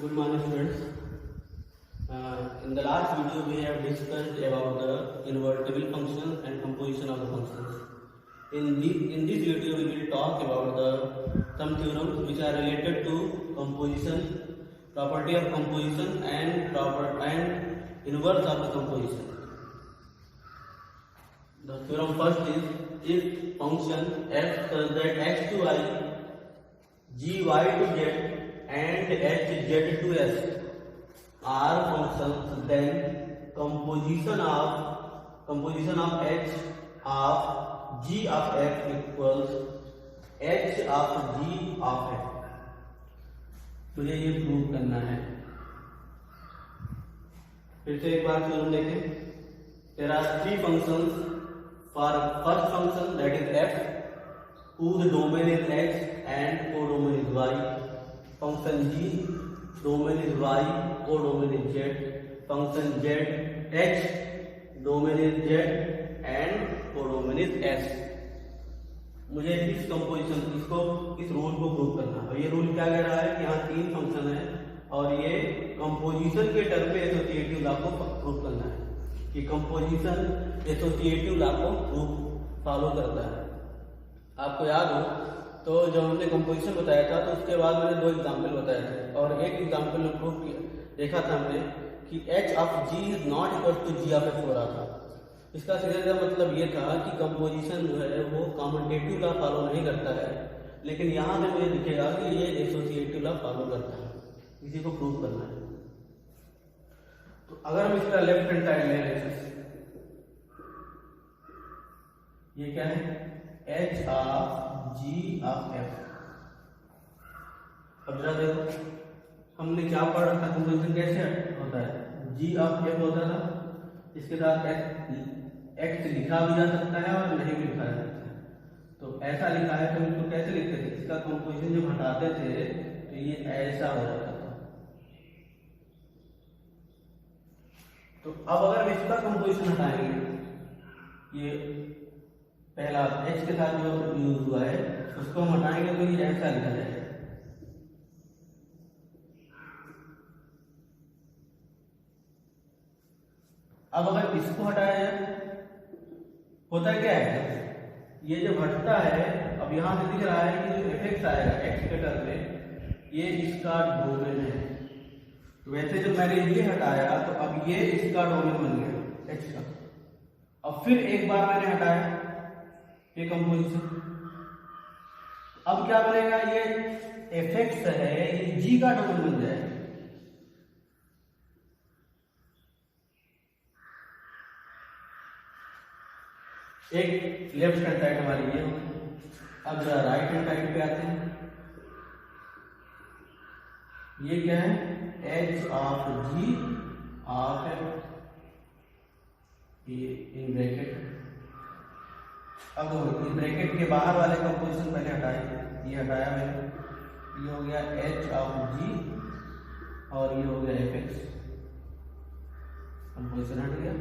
Good morning, students. In the last video, we have discussed about the invertible function and composition of the functions. In this video, we will talk about some theorems which are related to composition, property of composition, and inverse of the composition. The theorem first is, if function f such that x to y, g y to z, and h z to s are functions, then composition of h of g of f equals h of g of f. मुझे ये prove करना है. फिर से एक बार theorem देखें. There are three functions. For first function, that is f, whose domain is x and codomain is y. Function g, domain is y, codomain is z. Function z, h, domain is z and codomain is s. मुझे इस composition इस rule को prove करना है. और ये rule क्या कह रहा है कि यहाँ तीन फंक्शन है और ये कंपोजिशन के टर्म में एसोसिएटिव लॉ को प्रूव करना है कि कंपोजिशन एसोसिएटिव लॉ को प्रूफ फॉलो करता है. आपको याद हो तो जब हमने कंपोजिशन बताया था तो उसके बाद मैंने दो एग्जाम्पल बताए थे और एक एग्जाम्पल में प्रूफ किया देखा था हमने कि h of g is not equal to g of x हो रहा था. इसका सीधा मतलब ये था कि कंपोजिशन जो है वो कॉम्यूटेटिव लॉ फॉलो नहीं करता है, लेकिन यहाँ से मुझे दिखेगा कि ये एसोसिएटिव लॉ फॉलो करता है. इसी को प्रूव करना है. तो अगर हम इसका लेफ्ट हैंड साइड लें, ये क्या है h of g of f. अब जरा देखो हमने क्या पढ़ रखा, कंपोजिशन कैसे होता है. g ऑफ f होता था, इसके साथ x लिखा भी जा सकता है और नहीं भी लिखा जा सकता है. तो ऐसा लिखा है तो इसको कैसे लिखते थे, इसका कंपोजिशन जब हटाते थे तो ये ऐसा हो जाता था. तो अब अगर हम इसका कंपोजिशन हटाएंगे, ये पहला h के साथ जो यूज हुआ है उसको हम हटाएंगे तो ये ऐसा लिखा जाएगा. अब अगर इसको हटाया जाए होता क्या है, ये जब हटता है अब यहां से दिख रहा है कि जो एफएक्स आएगा x के टर्म में ये इसका डोमेन है. वैसे जब मैंने ये हटाया तो अब ये इसका डोमेन बन गया h का. अब फिर एक बार मैंने हटाया ये कंपोजिशन, अब क्या बनेगा, ये एफएक्स है ये g का डोमेन बन जाएगा. एक लेफ्ट हैंड साइड हमारी ये. अब जरा राइट हैंड साइड पे आते हैं. ये क्या है h of g of f, ये इन ब्रैकेट. अब इस ब्रैकेट के बाहर वाले कंपोजिशन पहले हटाए, ये हटाया मैंने, ये हो गया h ऑफ g और ये हो गया fx. कंपोजिशन हट गया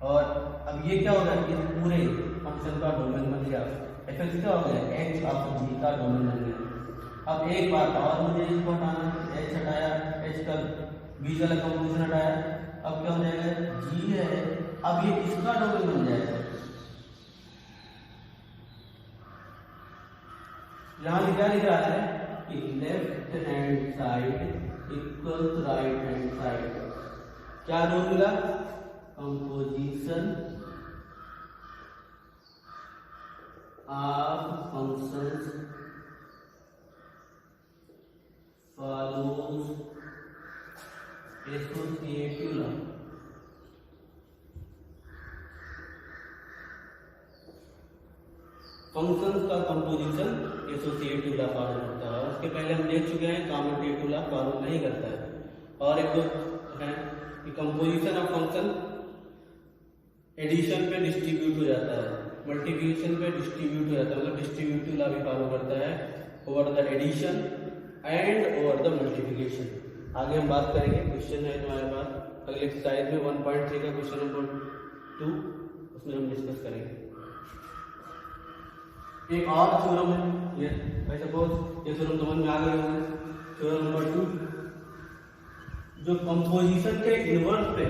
और अब ये क्या हो गया, इस पूरे फंक्शन का डोमेन बन गया. fx क्या हो गया, h ऑफ g का डोमेन बन गया. अब एक बार और मुझे इसको हटाना, h हटाया, h का बीच वाला कंपोजिशन हटाया, अब क्या हो जाएगा, g है, अब ये इसका डोमेन बन जाएगा. यहाँ क्या लिख रहा है कि left hand side equals right hand side. क्या रूल मिला, composition of functions follows associative law. Functions का कंपोजिशन एसोसिएटिव लॉ फॉलो करता है. उसके पहले हम देख चुके हैं कम्यूटेटिव लॉ फॉलो नहीं करता है. और एक दो है कि कंपोजिशन ऑफ फंक्शन एडिशन पे डिस्ट्रीब्यूट हो जाता है, मल्टीप्लिकेशन पे डिस्ट्रीब्यूट हो जाता है, मतलब डिस्ट्रीब्यूटिव लॉ भी फॉलो करता है over the addition and over the multiplication. आगे हम बात करेंगे. क्वेश्चन है तुम्हारे पास अगले एक्सरसाइज में 1.3 का क्वेश्चन नंबर 2, उसमें हम डिस्कस करेंगे. एक और थ्योरम है ये, भाई सपोज ये थ्योरम समझ में आ गई होगी. थ्योरम नंबर 2 जो कंपोजिशन के इनवर्स पे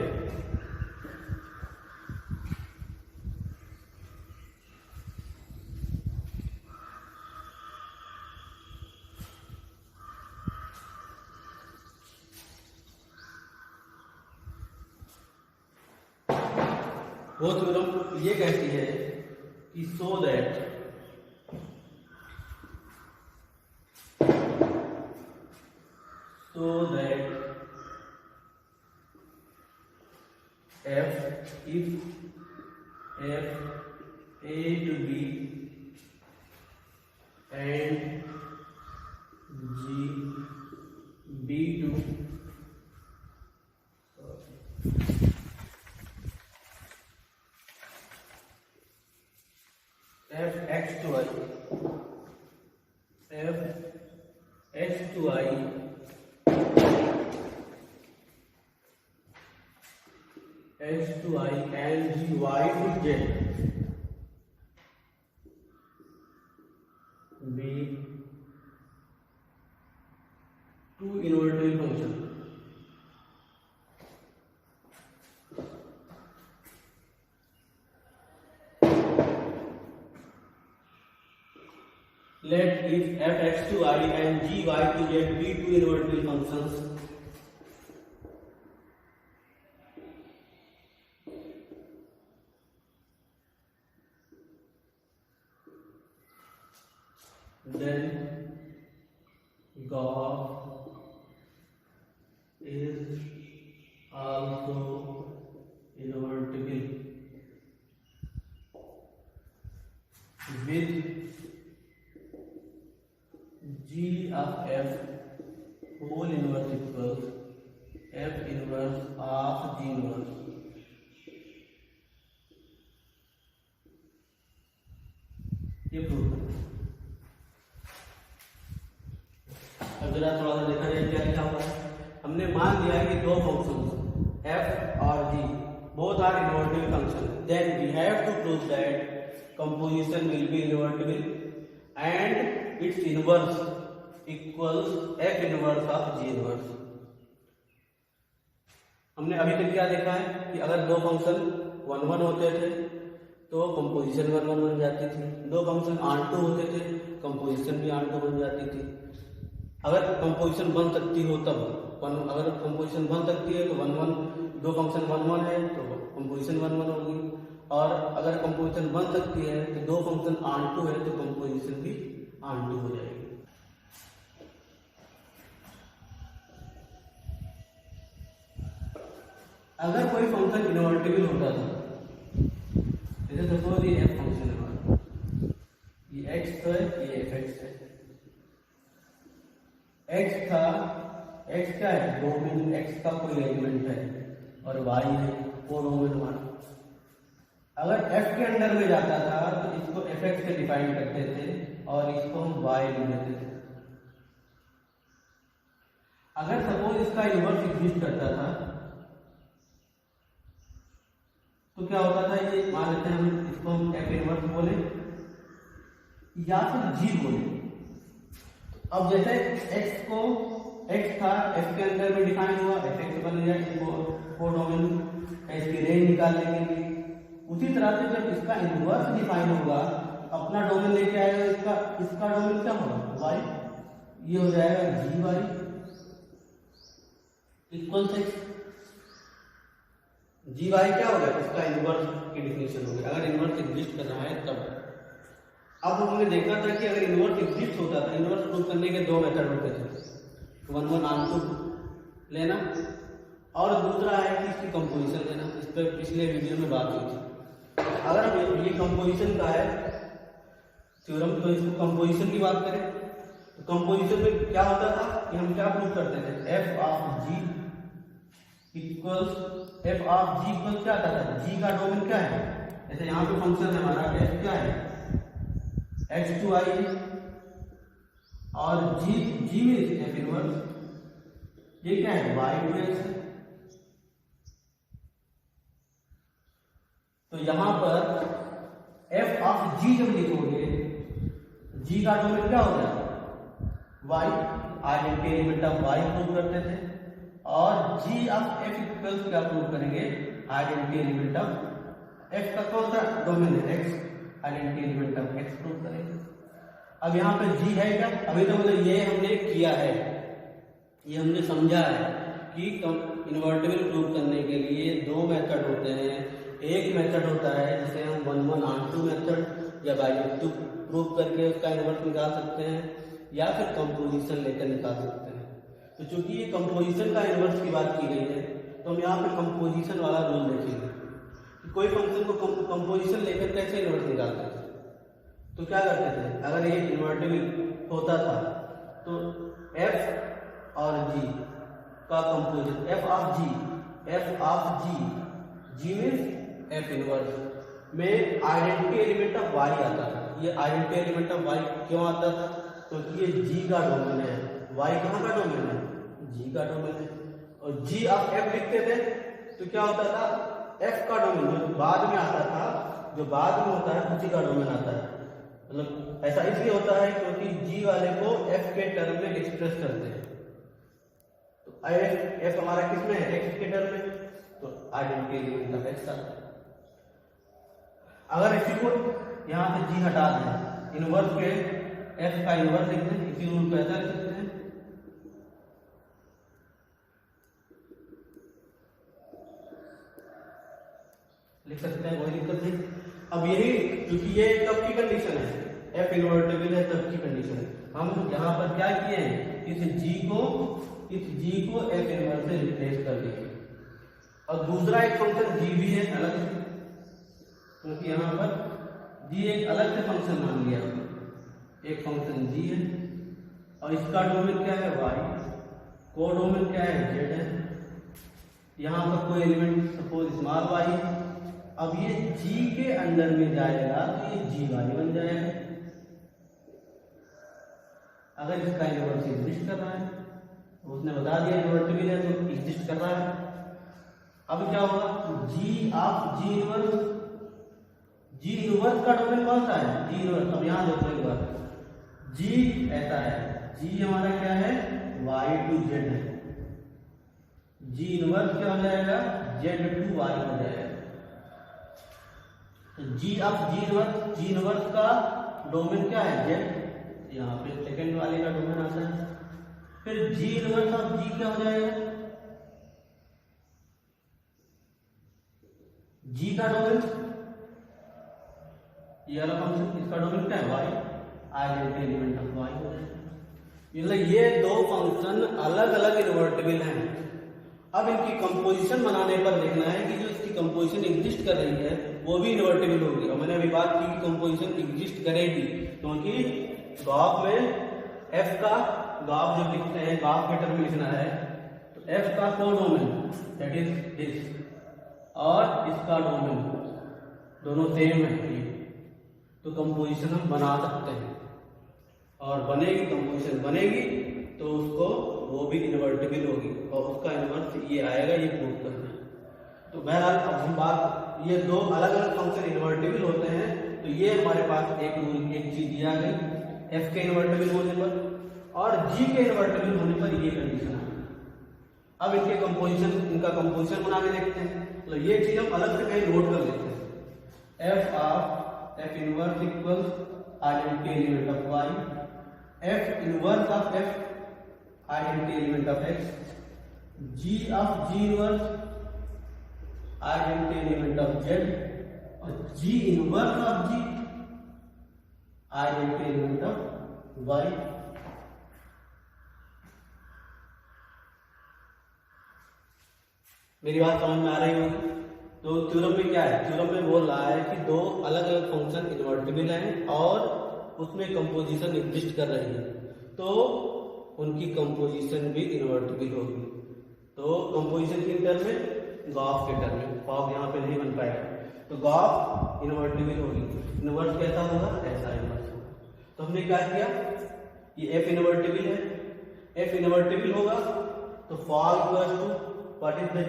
वो थ्योरम ये कहती है कि so that f if f a to b and g b to f x to I f x to I x to I and g y to z be two invertible functions. Let if f(x) to I and g(y) to z be two invertible functions, then God is also invertible with g of f whole inverse equals f inverse of g inverse. ये prove करें। अब जरा थोड़ा सा देखा जाए क्या लिखा हुआ है। हमने मान लिया है कि दो फंक्शंस f और g both are invertible functions. Then we have to prove that composition will be invertible and its inverse equals f inverse of g inverse. हमने अभी तक क्या देखा है कि अगर दो फंक्शन 1 1 होते थे तो कंपोजिशन 1 1 बन जाती थी, दो फंक्शन R2 होते थे कंपोजिशन भी R2 बन जाती थी। अगर कंपोजिशन बन सकती हो तब अगर कंपोजिशन बन सकती है तो 1 1 दो फंक्शन 1 1 है तो कंपोजिशन 1 1 होगी, और अगर कंपोजिशन बन सकती है तो दो फंक्शन R2 है तो कंपोजिशन भी R2 हो जाएगी। अगर कोई फंक्शन इनवर्टिबल होता था, जैसे सपोज ये f फंक्शन है हमारा, ये x है ये fx है, x था, x क्या है डोमेन, x का कोई एलिमेंट है और y है वो डोमेन हमारा। अगर f के अंदर में जाता था तो इसको fx से डिफाइन करते थे और इसको हम y लिख देते थे। अगर सपोज इसका इनवर्स एग्जिस्ट करता था तो क्या होता था, ये मान लेते हैं हम इसको हम f इनवर्स बोले या फिर g बोले। अब जैसे x को x था f के अंदर में डिफाइन हुआ, fx बन गया, इसको कोडोमेन इसकी रेंज निकाल लेंगे। उसी तरह से जब इसका इनवर्स डिफाइन होगा अपना डोमेन लेके आएगा, इसका डोमेन क्या होगा y, ये हो जाएगा gy इक्वल से gy क्या होगा, इसका इनवर्स की डेफिनेशन होगी अगर इनवर्स एग्जिस्ट कर रहा है तब। अब हमने देखा था कि अगर इनवर्स एग्जिस्ट होता था, इनवर्स प्रूव करने के दो मेथड होते थे, 1 1 R2 लेना और दूसरा है कि इसकी कंपोजिशन लेना। इस पर पिछले वीडियो में बात हुई थी। अगर हम ये कंपोजिशन का है थ्योरम तो इसको कंपोजिशन की बात करें तो कंपोजिशन में क्या होता था कि हम क्या प्रूव करते थे, f of g equals f of g equal क्या आता था, g का डोमेन क्या है, जैसे यहाँ पे फंक्शन है हमारा f क्या है x to I और g में f इनवर्स ये क्या है y to x। तो यहां पर f ऑफ g जब लिखोगे g का डोमेन क्या हो जाएगा y, identity element of y prove करते थे और जी ऑफ एफ इक्वल्स क्या प्रूव करेंगे, आइडेंटिटी एलिमेंट ऑफ एफ का कौन सा डोमेन है, X, identity element of x prove करेंगे। अब यहाँ पे जी है क्या, अभी तो मतलब ये हमने किया है, ये हमने समझा है कि इन्वर्टिबल प्रूव करने के लिए दो मेथड होते हैं। एक मेथड होता है जिसे हम 1-1 ऑन 2 मेथड या बाई टू प्रूव करके उसका इन्वर्स निकाल सकते हैं, या फिर कंपोजिशन लेकर निकाल सकते हैं। तो चूंकि ये कंपोजिशन का इन्वर्स की बात की गई है तो हम यहाँ पे कंपोजिशन वाला रूल देखेंगे कि कोई फंक्शन को कंपोजिशन लेकर कैसे इन्वर्स निकालते हैं। तो क्या करते थे, अगर ये इन्वर्टिबल होता था तो एफ और जी का composition, F of G, G means F inverse में आइडेंटिटी एलिमेंट ऑफ वाई आता था। ये आइडेंटिटी एलिमेंट ऑफ वाई क्यों आता था, क्योंकि ये जी का डोमेन है, वाई कहाँ का डोमेन है, जी का डोमेन है। और जी ऑफ एफ लिखते थे तो क्या होता था, एफ का डोमेन जो बाद में आता था, जो बाद में होता है उसी का डोमेन आता है। मतलब ऐसा इसलिए होता है क्योंकि जी वाले को एफ के टर्म में एक्सप्रेस करते हैं। तो एफ हमारा किस में है, एक्स के टर्म में, तो आइडेंटिटी एलिमेंट ऑफ एक्स आता है। अगर इसी को यहाँ से जी हटा दें, इनवर्स के एफ का इनवर्स लिख दें, इसी रूल को ऐसा लिख सकते हैं, लिख सकते हैं, कोई दिक्कत नहीं। अब यही क्योंकि ये कब की कंडीशन है, एफ इन्वर्टिबल है तब की कंडीशन है। हम यहाँ पर क्या किए हैं, इस जी को एफ इनवर्स से रिप्लेस कर दिए। और दूसरा एक फंक्शन जी भी है अलग से, क्योंकि यहाँ पर जी एक अलग से फंक्शन मान लिया, एक फंक्शन जी है और इसका डोमेन क्या है, वाई, को डोमेन क्या है, जेड है। यहाँ पर कोई एलिमेंट सपोज स्मॉल वाई है, अब ये जी के अंदर में जाएगा तो ये जी वाई बन जाएगा। अगर इसका इन्वर्स एग्जिस्ट कर रहा है, उसने बता दिया इन्वर्टिबल है तो एग्जिस्ट कर रहा है। अब क्या होगा, जी ऑफ जी इनवर्स का डोमेन कौन सा है, जी इनवर्स। अब यहां देखो एक बार, जी ऐसा है, जी हमारा क्या है, वाई टू जेड है, जी इनवर्स क्या हो जाएगा, जेड टू वाई हो जाएगा। तो जी ऑफ जी इनवर्स का डोमेन क्या है, जेड, यहाँ पे सेकंड वाले का डोमेन आता है। फिर जी इनवर्स ऑफ जी क्या हो जाएगा, जी का डोमेन, ये वाला फंक्शन, इसका डोमेन क्या है, y, identity element of Y हो जाएगा। मतलब ये दो फंक्शन अलग अलग इन्वर्टिबल हैं। अब इनकी कंपोजिशन बनाने पर देखना है कि जो इसकी कंपोजिशन एग्जिस्ट कर रही है वो भी इन्वर्टिबल होगी। और मैंने अभी बात की कि कंपोजिशन एग्जिस्ट करेगी, क्योंकि गॉफ में एफ का, गॉफ जब लिखते हैं गॉफ के टर्म में लिखना है तो एफ का कोडोमेन दैट इज दिस और इसका डोमेन दोनों सेम है, तो कंपोजिशन हम बना सकते हैं। और बनेगी, कंपोजिशन बनेगी तो उसको वो भी इन्वर्टिबल होगी और उसका इन्वर्स ये आएगा, ये प्रूव करना है। तो बहरहाल अब हम बात, ये दो अलग अलग फंक्शन इन्वर्टिबल होते हैं तो ये हमारे पास एक रूल, एक चीज दिया गई, एफ के इन्वर्टिबल होने पर और जी के इन्वर्टिबल होने पर ये कंडीशन है। अब इनके कंपोजिशन, इनका कंपोजिशन बना के देखते हैं। तो ये चीज हम अलग से कहीं नोट कर लेते हैं, F of F inverse equals identity element of Y, F inverse of F identity element of X, G of ji inverse identity element of Z और G inverse of G identity element of Y. मेरी बात समझ में आ रही होगी। तो theorem में क्या है, थ्योरम में बोल रहा है कि दो अलग अलग फंक्शन इन्वर्टिबल हैं और उसमें कंपोजिशन एग्जिस्ट कर रही है तो उनकी कंपोजिशन भी इन्वर्टिबल होगी। तो कंपोजिशन किन टर्म में, गॉफ के टर्म में। गॉफ यहाँ पे नहीं बन पाएगा तो गॉफ इन्वर्टिबल होगी। इन्वर्स कैसा होगा, ऐसा इन्वर्स होगा। तो हमने क्या किया, ये एफ इन्वर्टिबल है, एफ इन्वर्टिबल होगा तो fog equals to what is the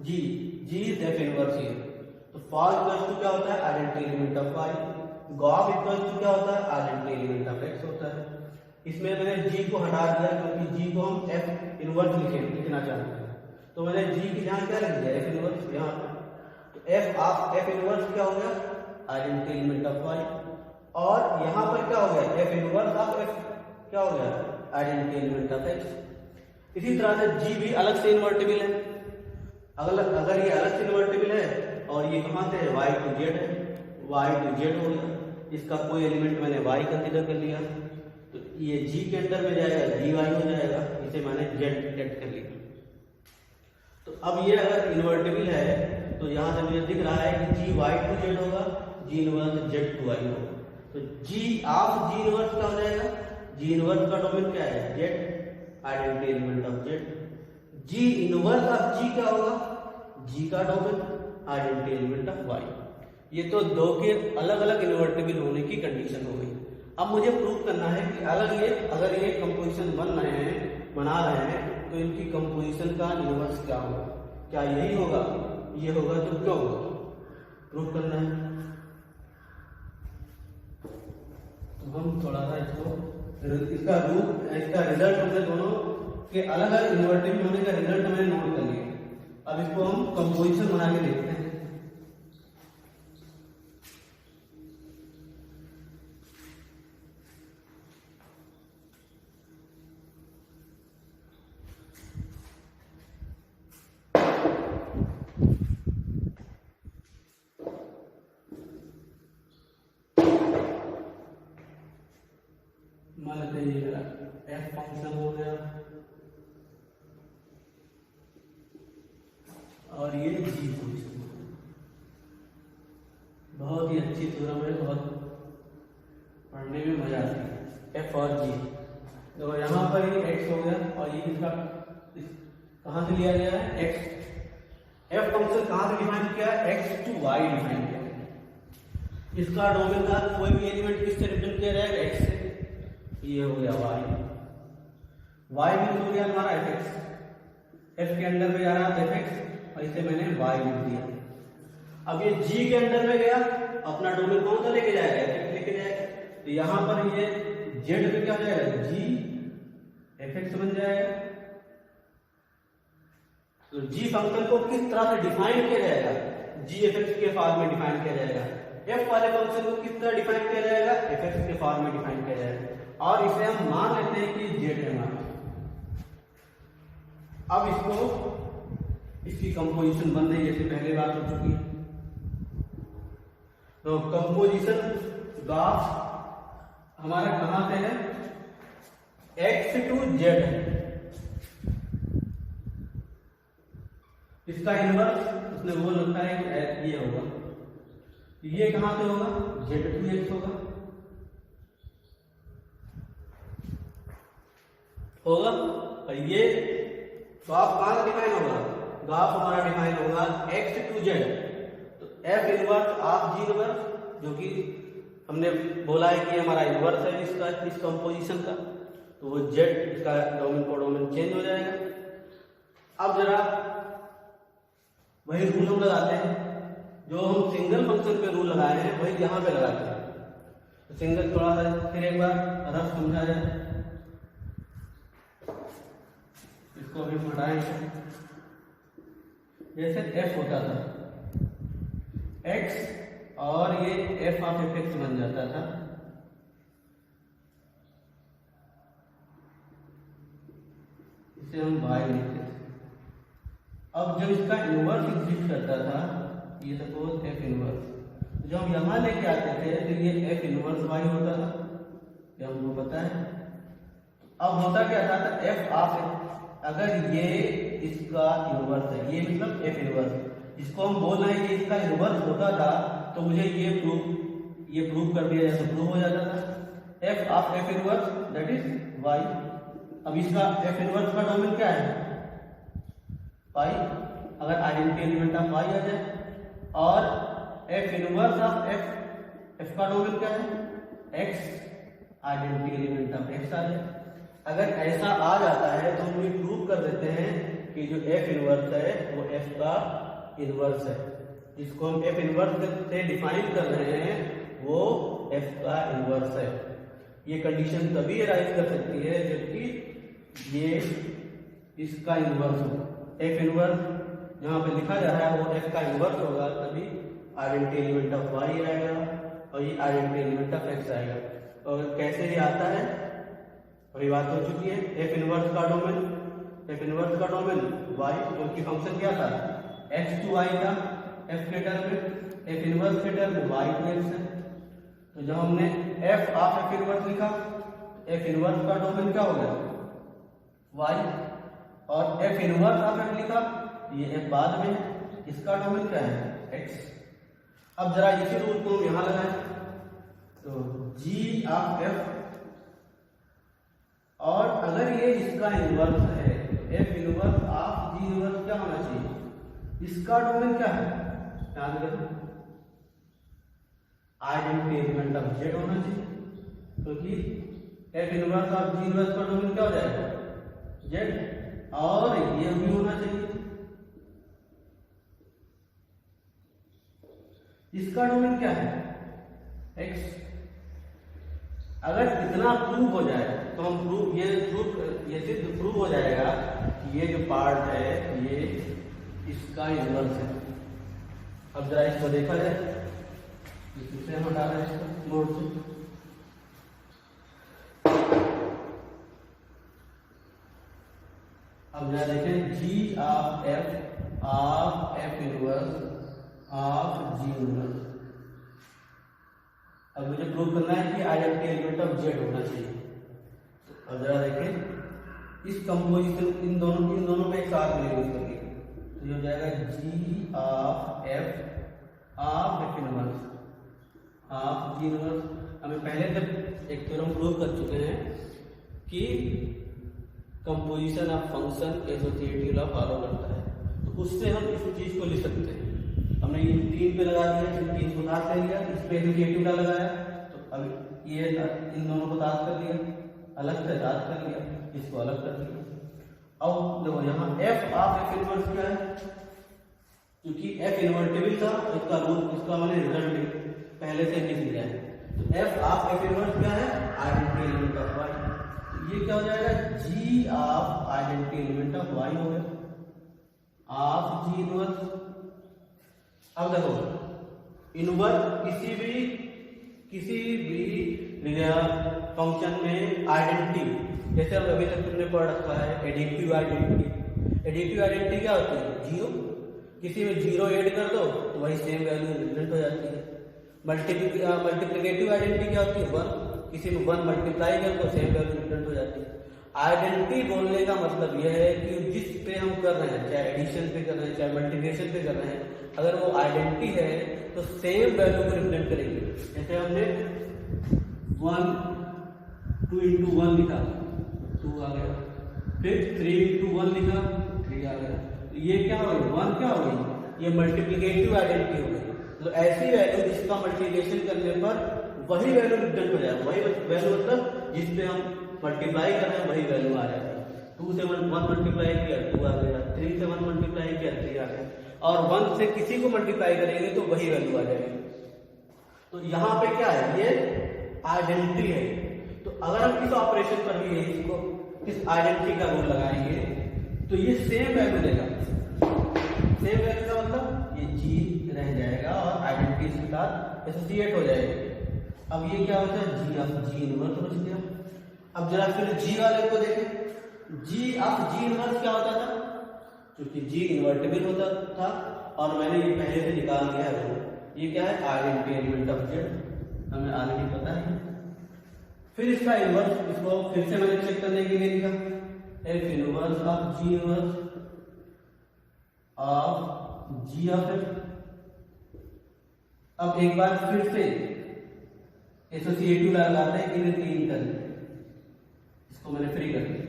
g, g is f inverse here. तो फॉल इक्वल्स टू क्या होता है, identity element of y. Gof equals to क्या होता है, आइडेंटिटी एलिमेंट ऑफ एक्स होता है। इसमें मैंने जी को हटा दिया क्योंकि जी को हम एफ इनवर्स लिखना चाहते हैं, तो मैंने जी की जगह क्या लिख दिया, एफ इनवर्स यहाँ पे। तो एफ ऑफ एफ इनवर्स क्या हो गया, आइडेंटिटी एलिमेंट ऑफ वाई, और यहाँ पर क्या हो गया, एफ इनवर्स ऑफ एफ क्या हो गया, आइडेंटिटी एलिमेंट ऑफ एक्स। इसी तरह से जी भी अलग से इन्वर्टिबल है, अगर ये अलग से इन्वर्टिबल है और ये कहाँ से है, वाई टू जेड है, वाई टू जेड हो गया, इसका कोई एलिमेंट मैंने वाई कंसीडर कर लिया, तो ये जी के अंदर में जाएगा, जी वाई हो जाएगा, इसे मैंने जेड एड कर लिया। तो अब ये अगर इन्वर्टिबल है तो यहाँ से मुझे दिख रहा है कि जी वाई टू जेड होगा, g inverse z to y होगा। तो जी ऑफ जी इनवर्स क्या हो जाएगा, जी इनवर्स का डोमेन क्या है, Z, identity element of Z. G inverse of G क्या होगा, जी का domain, identity element of Y. ये तो दो के अलग अलग इन्वर्टिबल होने की कंडीशन हो गई। अब मुझे प्रूव करना है कि अगर ये कंपोजिशन बना रहे हैं तो इनकी कंपोजिशन का इनवर्स क्या होगा, क्या यही होगा, ये होगा तो क्या होगा, प्रूव करना है। तो हम थोड़ा सा इसका रिजल्ट हमने दोनों के अलग अलग इन्वर्टिबल होने का रिजल्ट हमने नोट कर लिया। अब इसको हम कंपोजिशन बना के देखते हैं। मान लेते हैं ये एफ फंक्शन हो गया और ये जी फंक्शन, बहुत ही अच्छी थ्योरम है, बहुत पढ़ने में मजा आती है। एफ और जी, तो यहाँ पर ये एक्स हो गया और ये इसका कहाँ से लिया गया है, एक्स। एफ फंक्शन कहाँ से डिफाइन किया है, एक्स टू वाई डिफाइन किया है। इसका डोमेन का कोई भी एलिमेंट किससे रिप्रेजेंट किया जाएगा, एक्स से। ये हो गया वाई, वाई भी हो गया हमारा एफ एक्स, एफ के अंदर में जा रहा है एफ एक्स और इसे मैंने वाई लिख दिया। अब ये जी के अंदर में गया, अपना डोमेन कौन सा लेके जाएगा, एफ एक्स लेके जाएगा, तो यहां पर ये जेड पे क्या हो जाएगा, जी एफ एक्स बन जाएगा। तो जी फंक्शन को किस तरह से डिफाइन किया जाएगा, जी एफ एक्स के फॉर्म में डिफाइन किया जाएगा। एफ वाले फंक्शन को किस तरह डिफाइन किया जाएगा, एफ एक्स के फॉर्म में डिफाइन किया जाएगा, और इसे हम मान लेते हैं कि जेड है हमारा। अब इसकी कंपोजिशन बन रही है, जैसे पहले बात हो चुकी है। तो कंपोजिशन ग्राफ हमारा कहां से है, एक्स टू जेड है, इसका इनवर्स उसने वो लगता है कि ये होगा, ये कहां से होगा, जेड टू एक्स होगा, और ये ग्राफ कहां से डिफाइन होगा, ग्राफ हमारा डिफाइन होगा एक्स टू जेड। तो F inverse of ji inverse, जो कि हमने बोला है कि हमारा इनवर्स है इसका, इस कंपोजिशन का, तो वो जेड, इसका डोमेन को डोमेन चेंज हो जाएगा। अब जरा वही रूल हम लगाते हैं जो हम सिंगल फंक्शन पे रूल लगाए हैं, वही यहां पे लगाते हैं। तो सिंगल थोड़ा सा फिर एक बार रफ समझा जाए, इसको अभी हटाएंगे। जैसे एफ होता था एक्स और ये एफ ऑफ एफ एक्स बन जाता था, इसे हम वाई लिखते थे। अब जब इसका इनवर्स एग्जिस्ट करता था, ये सपोज एफ इनवर्स, जब हम यहां लेके आते थे तो ये एफ इनवर्स वाई होता था, ये हमको पता है। अब होता क्या था, एफ ऑफ, अगर ये इसका इनवर्स है, ये मतलब एफ इनवर्स, इसको हम बोल रहे हैं कि इसका इनवर्स होता था, तो मुझे ये प्रूव कर दिया जाए तो प्रूव हो जाता था। F of F inverse that is y. अब इसका एफ इनवर्स का डोमेन क्या है, पाई, अगर आइडेंटिटी एलिमेंट ऑफ पाई आ जाए, और एफ इनवर्स ऑफ एफ का डोमेन क्या है, X, identity element of X आ जाए। अगर ऐसा आ जाता है तो हम ये प्रूव कर देते हैं कि जो एफ इनवर्स है वो एफ का इनवर्स है, जिसको हम एफ इनवर्स से डिफाइन कर रहे हैं वो एफ का इनवर्स है। ये कंडीशन तभी अराइज कर सकती है जबकि ये इसका इनवर्स हो। एफ इनवर्स जहाँ पे लिखा जा रहा है वो एफ का इनवर्स होगा, तभी आइडेंटिटी एलिमेंट ऑफ वाई आएगा और ये आइडेंटिटी एलिमेंट ऑफ एक्स आएगा। और कैसे ये आता है वही बात हो चुकी है। एफ इनवर्स का डोमेन वाई, क्योंकि फंक्शन क्या था एक्स टू वाई था एफ के टर्म में, एफ इनवर्स के टर्म में वाई टू एक्स है। तो जब हमने एफ ऑफ एफ इनवर्स लिखा, एफ इनवर्स का डोमेन क्या हो गया वाई, और एफ इनवर्स ऑफ एफ लिखा, ये एफ बाद में है, इसका डोमेन क्या है एक्स। अब जरा इसी रूल को यहां लगाएं, तो जी ऑफ एफ, और अगर ये इसका इनवर्स है, F inverse of ji inverse क्या होना चाहिए, इसका डोमेन क्या है, याद रखो आइडेंटिटी एलिमेंट ऑफ जेड होना चाहिए, क्योंकि F inverse of ji inverse का डोमेन क्या हो जाएगा जेड, और ये भी होना चाहिए इसका डोमेन क्या है एक्स। अगर इतना प्रूव हो जाए तो हम ये सिर्फ प्रूव हो जाएगा कि ये जो पार्ट है ये इसका इनवर्स है। अब जरा इसको देखा जाए, इसे हम डाल रहे हैं इसको बोर्ड से। अब जरा देखें G of F inverse of ji inverse. अब मुझे प्रूव करना है कि आइडेंटिटी एलिमेंट ऑफ जेड होना चाहिए। अब जरा देखें इस कंपोजिशन इन दोनों पे एक साथ में यूज करिए, तो ये हो जाएगा G of F inverse of ji inverse. हमें पहले से एक थ्योरम प्रूव कर चुके हैं कि composition of function associative law follow करता है, तो उससे हम इस चीज को लिख सकते हैं। हमने ये 3 पे लगा दिया, 3 को साथ ले लिया, इस पे एसोसिएटिव लॉ लगाया, तो अब ये इन दोनों को साथ कर लिया, अलग से साथ कर लिया, इसको अलग कर दिया। अब देखो यहाँ एफ ऑफ एफ इनवर्स क्या है, क्योंकि एफ इन्वर्टिबल था, इसका रूट इसका मैंने रिजल्ट पहले से लिख दिया है। तो एफ ऑफ एफ इनवर्स क्या है आइडेंटिटी एलिमेंट ऑफ वाई, ये क्या हो जाएगा G of identity element of Y हो गया ऑफ जी इनवर्स। अब देखो इनवर्स किसी भी फंक्शन में आइडेंटिटी, जैसे हम अभी तक तुमने पढ़ रखा है एडिटिव आइडेंटिटी। एडिटिव आइडेंटिटी क्या होती है जीरो, किसी में जीरो ऐड कर दो तो वही सेम वैल्यू रिप्रेजेंट हो जाती है। मल्टीप्लिकेटिव आइडेंटिटी क्या होती है वन, किसी में वन मल्टीप्लाई कर दो सेम वैल्यू रिप्रेजेंट हो जाती है। आइडेंटिटी बोलने का मतलब यह है कि जिस पे हम कर रहे हैं, चाहे एडिशन पे कर रहे हैं चाहे मल्टीप्लिकेशन पे कर रहे हैं, अगर वो आइडेंटिटी है तो सेम वैल्यू को रिप्रेजेंट करेंगे। जैसे हमने 2 into 1 लिखा 2 आ गया, फिर 3 into 1 लिखा 3 आ गया, तो ये क्या हो गई 1 क्या हो गई, ये मल्टीप्लिकेटिव आइडेंटिटी हो गई। तो ऐसी वैल्यू जिसका मल्टीप्लिकेशन करने पर वही वैल्यू रिप्रेजेंट हो जाएगा, वही वैल्यू मतलब जिस पे हम मल्टीप्लाई कर रहे हैं वही वैल्यू आ जाएगा। 2 से 1 मल्टीप्लाई किया 2 आ गया, 3 से 1 मल्टीप्लाई किया 3 आ गया, और 1 से किसी को मल्टीप्लाई करेंगे तो वही वैल्यू आ जाएगी। तो यहाँ पे क्या है ये आइडेंटिटी है। तो अगर हम इस ऑपरेशन पर भी इसको इस आइडेंटिटी का रूल लगाएंगे तो ये सेम वैल्यू देगा। सेम वैल्यू का मतलब ये जी रह जाएगा और आइडेंटिटी के साथ एसोसिएट हो जाएगी। अब ये क्या होता है जी ऑफ जी इनवर्स बच गया। अब जरा फिर जी वाले को देखें, जी ऑफ जी इनवर्स क्या होता था, क्योंकि जी इन्वर्टिबल होता था और मैंने ये पहले से निकाल दिया है। ये क्या है आइडेंटिटी एलिमेंट ऑफ जेड, हमें ऑलरेडी पता है। फिर इसका इनवर्स, इसको फिर से मैंने चेक करने के लिए लिखा f inverse of ji inverse of ji of f. अब एक बार फिर से एसोसिएटिव लगाते हैं इन 3 टर्म, इसको मैंने फ्री कर दिया।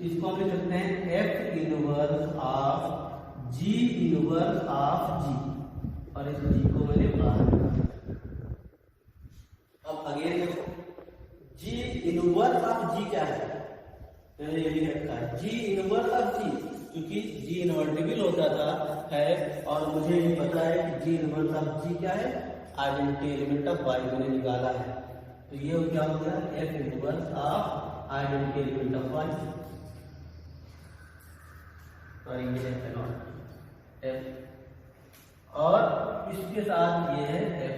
इसको हम लिख सकते हैं F inverse of ji inverse of G, और इस जी को मैंने बाहर। अब अगेन देखो जी इनवर्स ऑफ जी क्या है, मैंने ये लिख रखा है जी इनवर्स ऑफ जी, क्योंकि जी इन्वर्टिबल होता था है और मुझे ये पता है कि जी इनवर्स ऑफ जी क्या है आइडेंटिटी एलिमेंट ऑफ वाई मैंने निकाला है। तो तो ये क्या हो गया, f inverse of identity element of y, sorry ये एफ, और इसके साथ ये है एफ।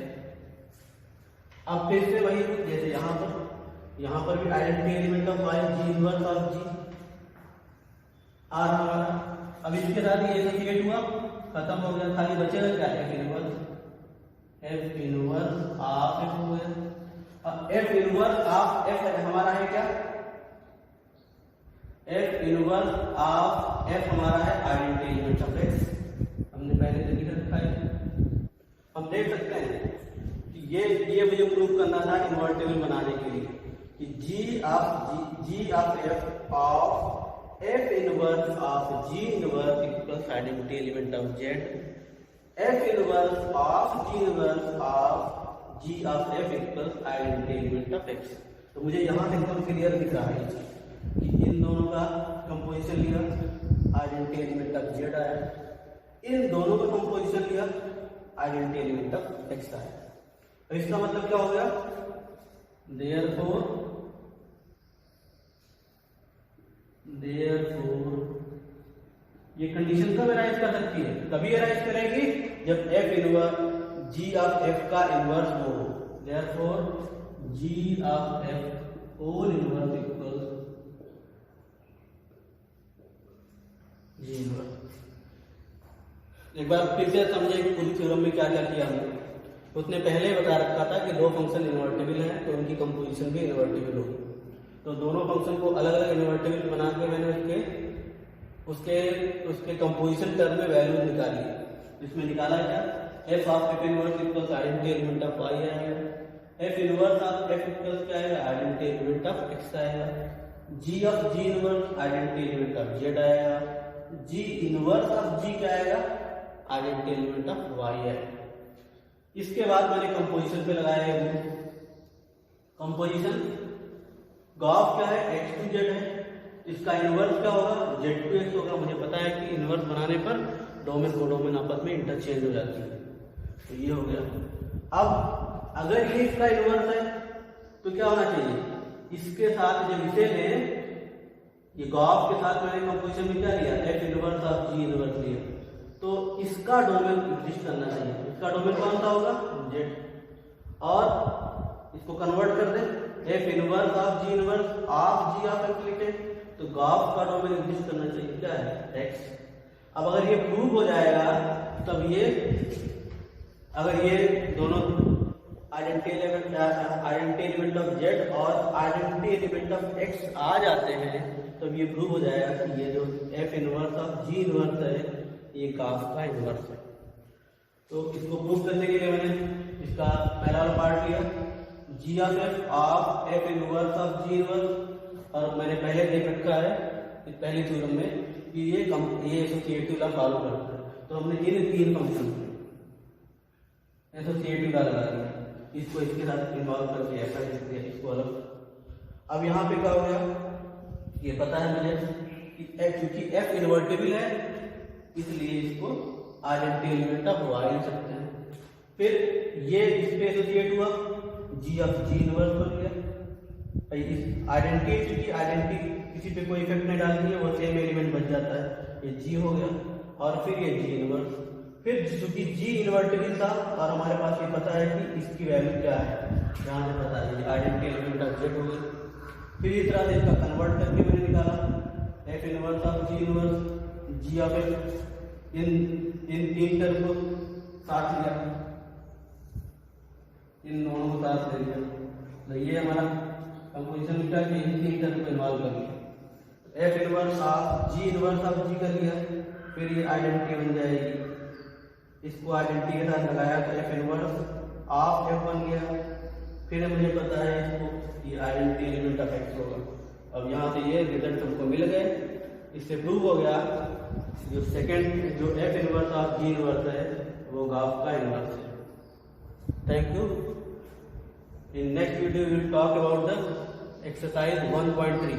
अब फिर से वही जैसे यहाँ पर भी identity element of y g inverse of g are हमारा। अब इसके साथ ये एसोसिएट हुआ, खत्म हो गया, खाली बचेगा क्या, एफ इनवर्स ऑफ एफ हो गया। अब एफ इनवर्स ऑफ एफ हमारा है क्या, एफ इनवर्स ऑफ एफ हमारा है आइडेंटिटी एलिमेंट ऑफ एक्स, हमने पहले से लिख रखा है। हम देख सकते हैं कि ये मुझे प्रूव करना था इन्वर्टिबल बनाने के लिए कि G of F of F inverse of ji inverse equals identity element of Z, F inverse of ji inverse of ji of F equals identity element of X. तो मुझे यहाँ से एकदम क्लियर दिख रहा है कि इन दोनों का कंपोजिशन लिया, आइडेंटिटी एलिमेंट ऑफ जेड आया, इन दोनों का कंपोजिशन लिया, आइडेंटिटी एलिमेंट ऑफ एक्स आया। तो इसका मतलब क्या हो गया, therefore ये कंडीशन कब अराइज कर सकती है, कभी अराइज करेगी जब f inverse ji of F का इनवर्स हो। therefore g of f whole inverse equal g inverse. एक बार फिर से समझे कि पूरी थ्योरम में क्या क्या किया हमने। उसने पहले बता रखा था कि दो फंक्शन इन्वर्टिबल हैं तो उनकी कंपोजिशन भी इन्वर्टिबल होगी। तो दोनों फंक्शन को अलग अलग इन्वर्टिबल बना के मैंने उसके कंपोजिशन टर्म में वैल्यू निकाली। इसमें निकाला क्या, F of F inverse equals identity element of Y आएगा, F inverse of F equals क्या आएगा, आइडेंटिटी एलिमेंट ऑफ एक्स आएगा, G of ji inverse identity element of Z आएगा, जी इनवर्स ऑफ जी क्या आएगा, आइडेंटिटी एलिमेंट ऑफ वाई आएगा। इसके बाद मैंने कंपोजिशन पे लगाया है, कंपोजिशन गॉस क्या है, एक्स टू जेड है, इसका इनवर्स क्या होगा, जेड टू एक्स होगा। मुझे पता है कि इनवर्स बनाने पर डोमेन को डोमेन आपस में इंटरचेंज हो जाती है, तो ये हो गया। अब अगर ये इसका इनवर्स है तो क्या होना चाहिए, इसके साथ जब इसे लें, ये गॉस के साथ मैंने कंपोजिशन में क्या लिया, F inverse of ji inverse लिया, तो इसका डोमेन एग्जिस्ट करना चाहिए। इसका डोमेन कौन सा होगा, जेड, और इसको कन्वर्ट कर दें, f inverse of ji inverse of ji of x लिखे, तो गॉस का डोमेन एग्जिस्ट करना चाहिए क्या है, एक्स। अब अगर ये प्रूव हो जाएगा तब ये, अगर ये दोनों आइडेंटिटी एलिमेंट ऑफ जेड और आइडेंटिटी एलिमेंट ऑफ एक्स आ जाते हैं तब ये प्रूव हो जाएगा कि ये जो F inverse of ji inverse है ये गॉस का इनवर्स है। तो इसको प्रूव करने के लिए मैंने इसका पहला वाला पार्ट लिया, G of F inverse of ji inverse, और मैंने पहले देख रखा है इस पहली थ्योरम में कि ये एसोसिएटिव लॉ फॉलो करता है। तो हमने इन तीन फंक्शन एसोसिएटिव लॉ लगा दिया, इसको इसके साथ इन्वॉल्व करके ऐसा लिख दिया, इसको अलग। अब यहाँ पे क्या हो गया, ये पता है मुझे कि क्योंकि एफ इन्वर्टिबल है इसलिए इसको आइडेंटिटी एलिमेंट ऑफ वाई लिख सकते हैं। फिर ये इस पे एसोसिएट हुआ, जी ऑफ जी इनवर्स बन गया। इस आइडेंटिटी, क्योंकि आइडेंटिटी किसी पे कोई इफेक्ट नहीं डालती है, वो सेम एलिमेंट बन जाता है, ये जी हो गया, और फिर ये जी इनवर्स। फिर चूंकि जी इन्वर्टिबल था और हमारे पास ये पता है कि इसकी वैल्यू क्या है, यहाँ से पता है आइडेंटिटी एलिमेंट ऑफ जेड हो गया। फिर इस तरह से इसका कन्वर्ट करके मैंने निकाला, F inverse of ji inverse ji of X, इन तीन टर्म को साथ लिया, इन दोनों को साथ ले लिया, तो ये हमारा कंपोजिशन क्या कि इन तीन टर्म को इन्वॉल्व कर लिया। F inverse of ji inverse of G कर लिया, फिर ये आइडेंटिटी बन जाएगी, इसको आइडेंटिटी के साथ लगाया तो एफ इनवर्स ऑफ एफ बन गया। फिर मुझे पता है इसको ये आइडेंटिटी एलिमेंट ऑफ एक्स होगा। अब यहाँ से ये रिजल्ट हमको मिल गए, इससे प्रूव हो गया जो सेकंड जो F inverse of ji inverse है वो गॉस का इनवर्स है। Thank you. In next video we will talk about the exercise 1.3.